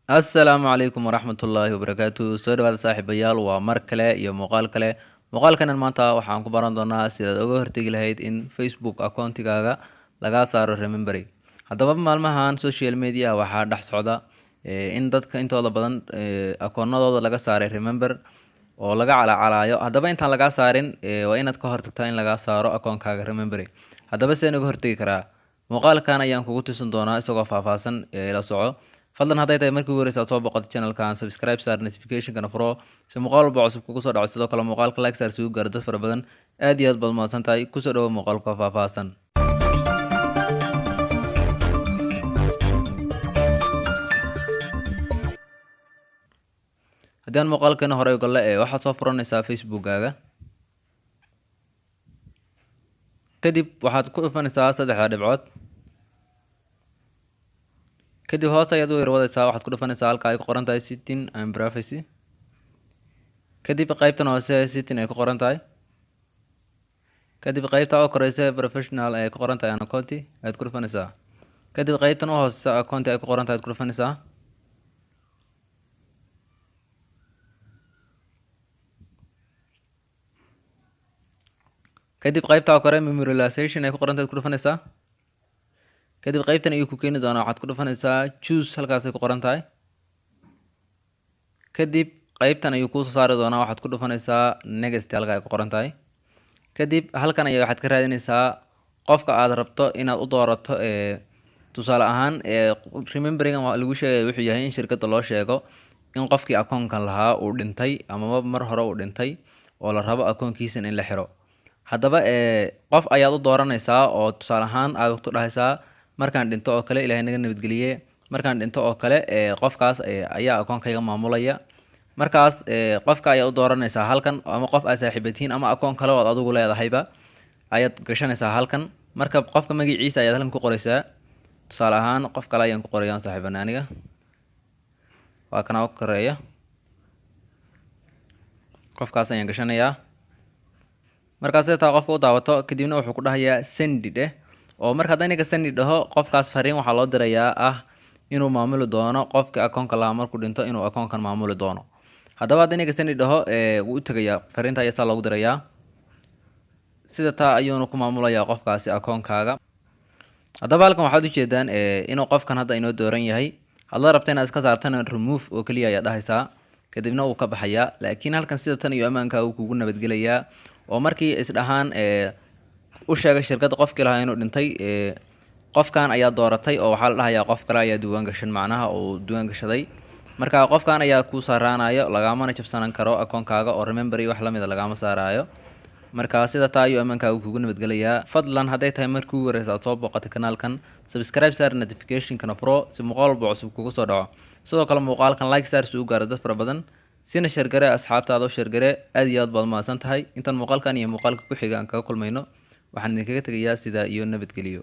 Assalaamu calaykum waraxmatullaahi wabarakaatuh. Soo dhawaada saaxiibayaal, waa mar kale iyo muuqaal kale. Muuqaalkanan maanta waxaan ku baran doonaa sidaad uga hortegi lahayd in Facebook accountigaaga laga saaro remembering. Haddaba maalmahan social media waxaa dhex socda in dadka intooda badan akoonadooda laga saaray remember oo laga calacalayo. Haddaba intaan laga saarin waa inaad ka hortagtaa in laga saaro akoonkaaga remembering. Haddaba sideen uga hortegi karaa? Muuqaalkan ayaan kugu tusin doonaa isagoo faahfaahsan la soco. fadlan hadday tahay markii ugu horeysa aad soo boqoto channelkan subscribe saar notification-kana furo si muuqaal walba cusub kugu soo dhaco. Sidoo kale muuqaalka like saar si uu gaaro dad fara badan. Aad iyo aad baad mahadsan tahay. Kusoo dhawo muuqaalka faahfaahsan. haddii aan muuqaalkeena hore uga waxaad soo furanaysaa Facebook-gaaga. kadib waxaad ku dhufanaysaa saddexda dhibcood. kadib hoos ayaad u yarwadaysaa, waxaad ku dhufanaysaa halka ay ku qoran tahay setting and privacy. kadib qaybtan hoose setting ay ku qoran tahay. kadib qaybta oo koreysa professional ay ku qoran tahay account ayaad ku dhufanaysaa. kadib qaybtan u hooseysa account ay ku qoran tahay ayaad ku dhufanaysaa. kadib qaybta kore memorialization ay ku qoran tahay ku dhufanaysaa. kadib qaybtan ayuu ku keeni doonaa, waxaad ku dhufanaysaa choose halkaas ay ku qoran tahay. kadib qaybtan ayuu kuu soo saari doonaa, waxaad ku dhufanaysaa next halka ay ku qoran tahay. kadib halkan ayaa waxaad ka raadinaysaa qofka aad rabto inaad u doorato. tusaale ahaan remembering lagu sheegay wuxuu yahay in shirkadda loo sheego in qofkii akoonkan lahaa uu dhintay ama mar hore uu dhintay oo la rabo akoonkiisan in la xiro. haddaba qof ayaad u dooranaysaa oo tusaale ahaan aad ku dhahaysaa markaan dhinto oo kale ilaahay naga nabadgeliye, markaan dhinto oo kale qofkaas ayaa akoonkayga maamulaya. markaas qofka ayaa u dooranaysaa halkan, ama qof aad saaxiibatiin ama akoon kale ood adigu leedahayba ayaad gashanaysaa halkan. marka qofka magaciisa ayaad halkan ku qoraysaa. tusaale ahaan qof kale ayaan ku qorayaan saaxiibana aniga waa kana u koreeya, qofkaas ayaan gashanayaa. markaas taa qofka u daawato kadibna wuxuu ku dhahayaa sendi dheh, oo marka haddii aniga sendi dhaho qofkaas fariin waxaa loo dirayaa inuu maamuli doono qofka akoonka lahaa markuu dhinto, inuu akoonkan maamuli doono. haddaba haddii aniga sendi dhaho wuu u tegayaa, fariinta ayaa saa loogu dirayaa. sida taa ayuuna ku maamulayaa qofkaasi akoonkaaga. haddaba halkan waxaad ujeedaan inuu qofkan hadda inoo dooran yahay. hadla rabta inaad iska saartana remove oo keliya ayaa dhahaysaa, kadibna wuu ka baxayaa. laakiin halkan sida tan iyo ammaanka uu kugu nabadgelayaa, oo markii isdhahaan u sheegay shirkadda qofkii lahaa inuu dhintay, qofkan ayaa dooratay oo waxaa la dhahayaa qof kale ayaa diiwaan gashan, macnaha uu diiwaan gashaday. marka qofkan ayaa kuu saaraanayo, lagaamana jabsanan karo akoonkaaga oo remembering wax lamida lagama saaraayo. marka sida taa iyo amaankaaga kugu nabadgelayaa. fadlan hadday tahay markii ugu horeysa aad soo booqatay kanaalkan subscribe saar notification-kana furo si muuqaal walba cusub kugu soo dhaco. sidoo kale muuqaalkan like saar si uu gaaro dad fara badan, sina shargare asxaabtaada u shargare. aad iyo aad baad mahadsan tahay. intaan muuqaalkan iyo muuqaalka ku xiga aan kaga kulmayno waxaan idinkaga tegayaa sidaa iyo nabadgeliyo.